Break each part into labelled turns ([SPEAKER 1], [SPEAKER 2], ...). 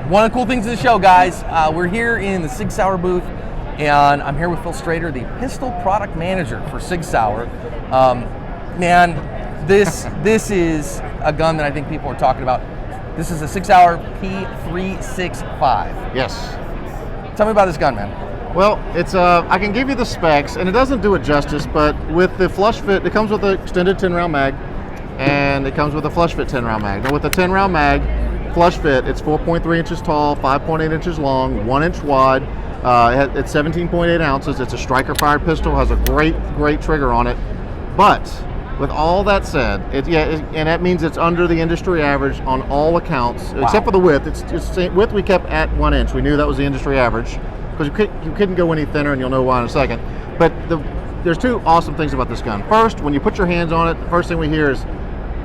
[SPEAKER 1] One of the cool things of the show, guys, we're here in the Sig Sauer booth, and I'm here with Phil Strader, the pistol product manager for Sig Sauer. Man, this is a gun that I think people are talking about. This is a Sig Sauer P365.
[SPEAKER 2] Yes.
[SPEAKER 1] Tell me about this gun, man.
[SPEAKER 2] Well, it's I can give you the specs, and it doesn't do it justice, but with the flush fit, it comes with an extended 10-round mag, and it comes with a flush fit 10-round mag. Now with the 10-round mag, flush fit, it's 4.3 inches tall, 5.8 inches long, 1 inch wide. It's 17.8 ounces. It's a striker-fired pistol, has a great trigger on it. But with all that said, and that means it's under the industry average on all accounts, except for the width. It's width we kept at 1 inch. We knew that was the industry average because you couldn't go any thinner, and you'll know why in a second. But there's two awesome things about this gun. First, when you put your hands on it, the first thing we hear is,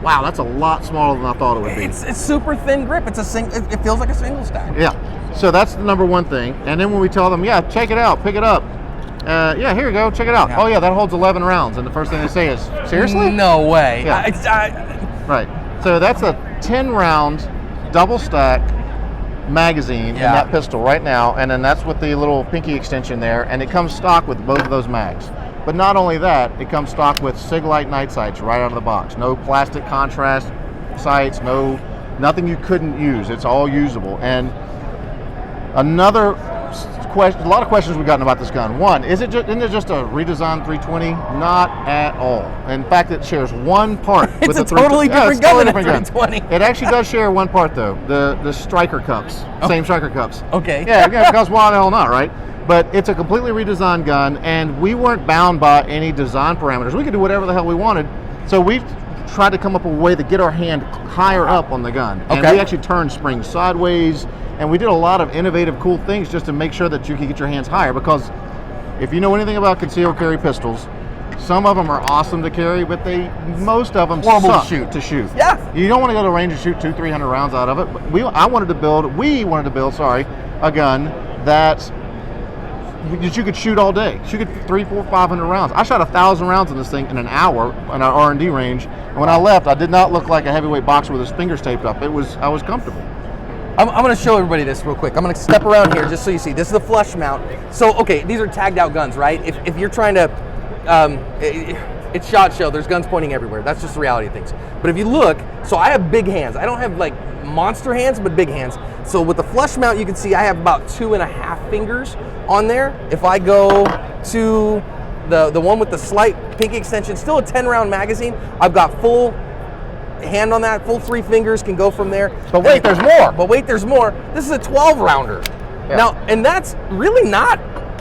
[SPEAKER 2] wow, that's a lot smaller than I thought it would be.
[SPEAKER 1] It's super thin grip. It feels like a single stack.
[SPEAKER 2] Yeah. So that's the number one thing. And then when we tell them, yeah, check it out, pick it up. Yeah, here you go, check it out. Yeah. Oh yeah, that holds 11 rounds. And the first thing they say is, seriously?
[SPEAKER 1] No way.
[SPEAKER 2] Yeah. Right. So that's a 10-round double stack magazine in that pistol right now. And then that's with the little pinky extension there. And it comes stock with both of those mags. But not only that, it comes stock with Sig Light night sights right out of the box. No plastic contrast sights, nothing you couldn't use. It's all usable. And another question, a lot of questions we've gotten about this gun. One, isn't it just a redesigned 320? Not at all. In fact, it shares one part with the
[SPEAKER 1] It's a totally different gun than a 320.
[SPEAKER 2] It actually does share one part though, the striker cups, same striker cups.
[SPEAKER 1] Okay.
[SPEAKER 2] Yeah, because why the hell not, right? But it's a completely redesigned gun, and we weren't bound by any design parameters. We could do whatever the hell we wanted. So we tried to come up with a way to get our hand higher up on the gun. And we actually turned springs sideways, and we did a lot of innovative, cool things just to make sure that you can get your hands higher. Because if you know anything about concealed carry pistols, some of them are awesome to carry, but most of them suck to shoot.
[SPEAKER 1] Yeah.
[SPEAKER 2] You don't want to go to range and shoot 200-300 rounds out of it. But we wanted to build a gun that you could shoot all day. Shoot 300, 400, 500 rounds. I shot 1,000 rounds in this thing in an hour in our R&D range. And when I left, I did not look like a heavyweight boxer with his fingers taped up. I was comfortable.
[SPEAKER 1] I'm going to show everybody this real quick. I'm going to step around here just so you see. This is the flush mount. So, okay, these are tagged out guns, right? If you're trying to, it's SHOT Show. There's guns pointing everywhere. That's just the reality of things. But if you look, so I have big hands. I don't have like monster hands, but big hands. So with the flush mount, you can see I have about 2.5 fingers on there. If I go to the one with the slight pinky extension, still a 10-round magazine, I've got full hand on that, full 3 fingers can go from there.
[SPEAKER 2] But wait, there's more.
[SPEAKER 1] But wait, there's more. This is a 12-rounder. Yeah. Now, and that's really not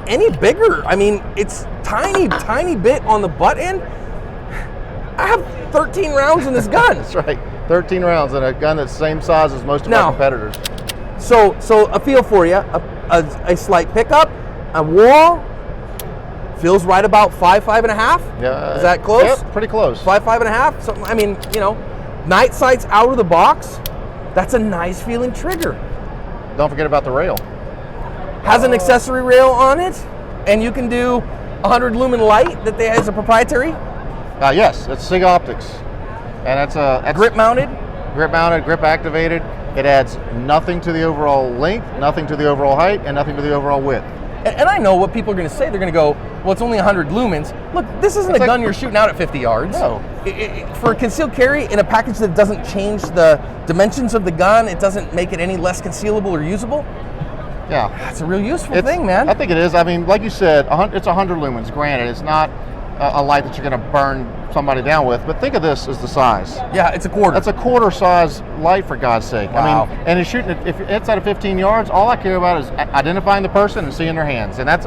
[SPEAKER 1] any bigger. I mean, it's tiny bit on the butt end. I have 13 rounds in this gun.
[SPEAKER 2] That's right, 13 rounds in a gun that's the same size as most of our competitors.
[SPEAKER 1] So a feel for you, a slight pickup, a wall, feels right about 5.5. Yeah. Is that close?
[SPEAKER 2] Yep, pretty close.
[SPEAKER 1] 5.5. Something. I mean, night sights out of the box. That's a nice feeling trigger.
[SPEAKER 2] Don't forget about the rail.
[SPEAKER 1] Has an accessory rail on it, and you can do 100 lumen light that has a proprietary.
[SPEAKER 2] Yes, it's Sig Optics, and it's grip mounted, grip activated. It adds nothing to the overall length, nothing to the overall height, and nothing to the overall width.
[SPEAKER 1] And I know what people are going to say. They're going to go, well, it's only 100 lumens. Look, this isn't a gun you're shooting out at 50 yards.
[SPEAKER 2] No.
[SPEAKER 1] For a concealed carry in a package that doesn't change the dimensions of the gun, it doesn't make it any less concealable or usable.
[SPEAKER 2] Yeah.
[SPEAKER 1] It's a real useful thing, man.
[SPEAKER 2] I think it is. I mean, like you said, it's 100 lumens. Granted, it's not a light that you're going to burn somebody down with, but think of this as the size.
[SPEAKER 1] Yeah, it's a quarter.
[SPEAKER 2] That's a quarter size light, for God's sake.
[SPEAKER 1] Wow.
[SPEAKER 2] I mean, and it's shooting it, if it's at 15 yards, all I care about is identifying the person and seeing their hands, and that's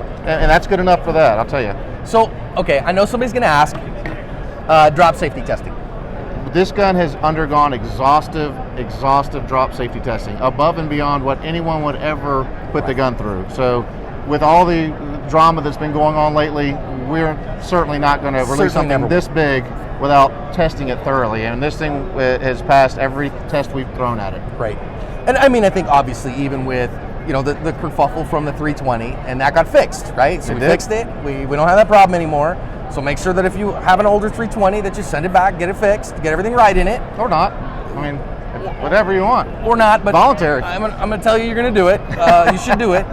[SPEAKER 2] good enough for that, I'll tell you.
[SPEAKER 1] So, okay, I know somebody's going to ask, drop safety testing.
[SPEAKER 2] This gun has undergone exhaustive drop safety testing, above and beyond what anyone would ever put the gun through. So, with all the drama that's been going on lately, we're certainly not going to release something this big without testing it thoroughly. And this thing has passed every test we've thrown at it.
[SPEAKER 1] Right. And I mean, I think obviously even with, the kerfuffle from the 320, and that got fixed, right? So we fixed it. We don't have that problem anymore. So make sure that if you have an older 320 that you send it back, get it fixed, get everything right in it.
[SPEAKER 2] Or not. I mean, Whatever you want.
[SPEAKER 1] Or not, but
[SPEAKER 2] Voluntary.
[SPEAKER 1] I'm gonna tell you you're gonna do it. You should do it.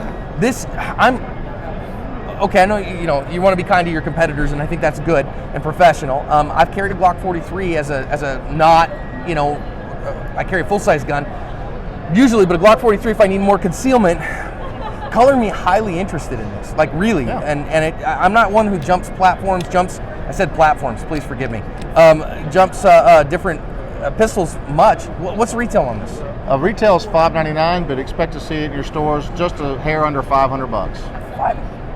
[SPEAKER 1] Okay, I know you want to be kind to your competitors, and I think that's good and professional. I've carried a Glock 43 as a not, I carry a full-size gun usually, but a Glock 43 if I need more concealment. Color me highly interested in this, like really,
[SPEAKER 2] yeah.
[SPEAKER 1] and I'm not one who jumps platforms. I said platforms. Please forgive me. Jumps different pistols much. What's the retail on this?
[SPEAKER 2] Retail is $5.99, but expect to see it in your stores just a hair under $500.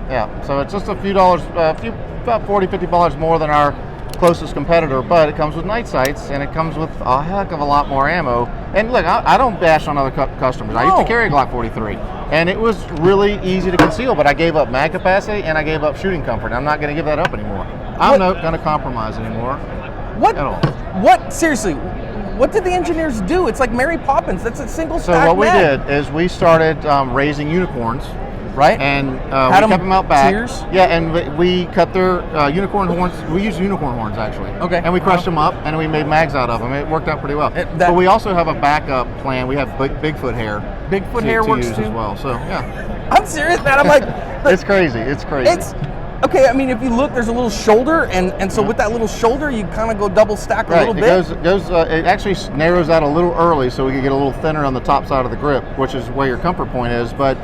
[SPEAKER 2] Yeah, so it's just a few dollars, about $40, $50 more than our closest competitor, but it comes with night sights and it comes with a heck of a lot more ammo. And look, I don't bash on other customers. I used to carry a Glock 43, and it was really easy to conceal, but I gave up mag capacity and I gave up shooting comfort. I'm not going to give that up anymore. I'm not going to compromise anymore.
[SPEAKER 1] What?
[SPEAKER 2] At all.
[SPEAKER 1] What? Seriously? What did the engineers do? It's like Mary Poppins. That's a single stack.
[SPEAKER 2] So what we
[SPEAKER 1] mag.
[SPEAKER 2] did is we started raising unicorns.
[SPEAKER 1] Right?
[SPEAKER 2] And we
[SPEAKER 1] Had
[SPEAKER 2] kept them out back.
[SPEAKER 1] Tiers?
[SPEAKER 2] Yeah, and we cut their unicorn horns. We used unicorn horns, actually.
[SPEAKER 1] Okay.
[SPEAKER 2] And we crushed them up, and we made mags out of them. It worked out pretty well. But we also have a backup plan. We have Bigfoot hair.
[SPEAKER 1] Bigfoot hair works
[SPEAKER 2] use
[SPEAKER 1] too?
[SPEAKER 2] as well. So, yeah.
[SPEAKER 1] I'm serious, man. I'm like...
[SPEAKER 2] It's crazy. It's crazy.
[SPEAKER 1] Okay, I mean, if you look, there's a little shoulder, and so with that little shoulder, you kind of go double stack a little bit.
[SPEAKER 2] It actually narrows out a little early, so we can get a little thinner on the top side of the grip, which is where your comfort point is. But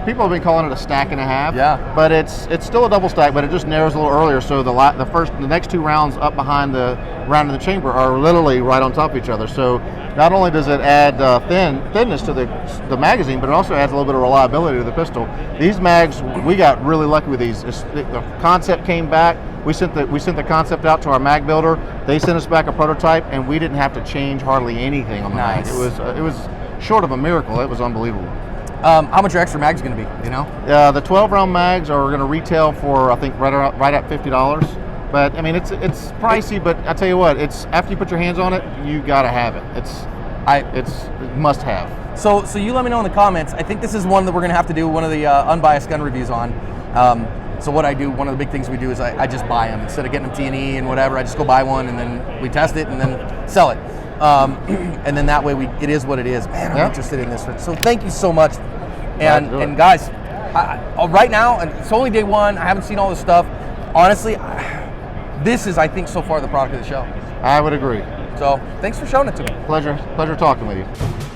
[SPEAKER 2] people have been calling it a stack and a half.
[SPEAKER 1] Yeah.
[SPEAKER 2] But it's still a double stack, but it just narrows a little earlier. So the next two rounds up behind the round in the chamber are literally right on top of each other. So not only does it add thinness to the magazine, but it also adds a little bit of reliability to the pistol. These mags, we got really lucky with these. The concept came back. We sent the concept out to our mag builder. They sent us back a prototype, and we didn't have to change hardly anything on the mag. It was short of a miracle. It was unbelievable.
[SPEAKER 1] How much are extra mags going to be?
[SPEAKER 2] The 12-round mags are going to retail for, I think, right at $50. But I mean, it's pricey. But I tell you what, it's after you put your hands on it, you got to have it. It's must have.
[SPEAKER 1] So you let me know in the comments. I think this is one that we're going to have to do one of the unbiased gun reviews on. So what I do, one of the big things we do is I just buy them instead of getting them T&E and whatever. I just go buy one and then we test it and then sell it. And then that way it is what it is. Man, I'm interested in this one. So thank you so much. And guys, right now, and it's only day one. I haven't seen all this stuff. Honestly, this is, I think, so far the product of the show.
[SPEAKER 2] I would agree.
[SPEAKER 1] So thanks for showing it to me.
[SPEAKER 2] Pleasure talking with you.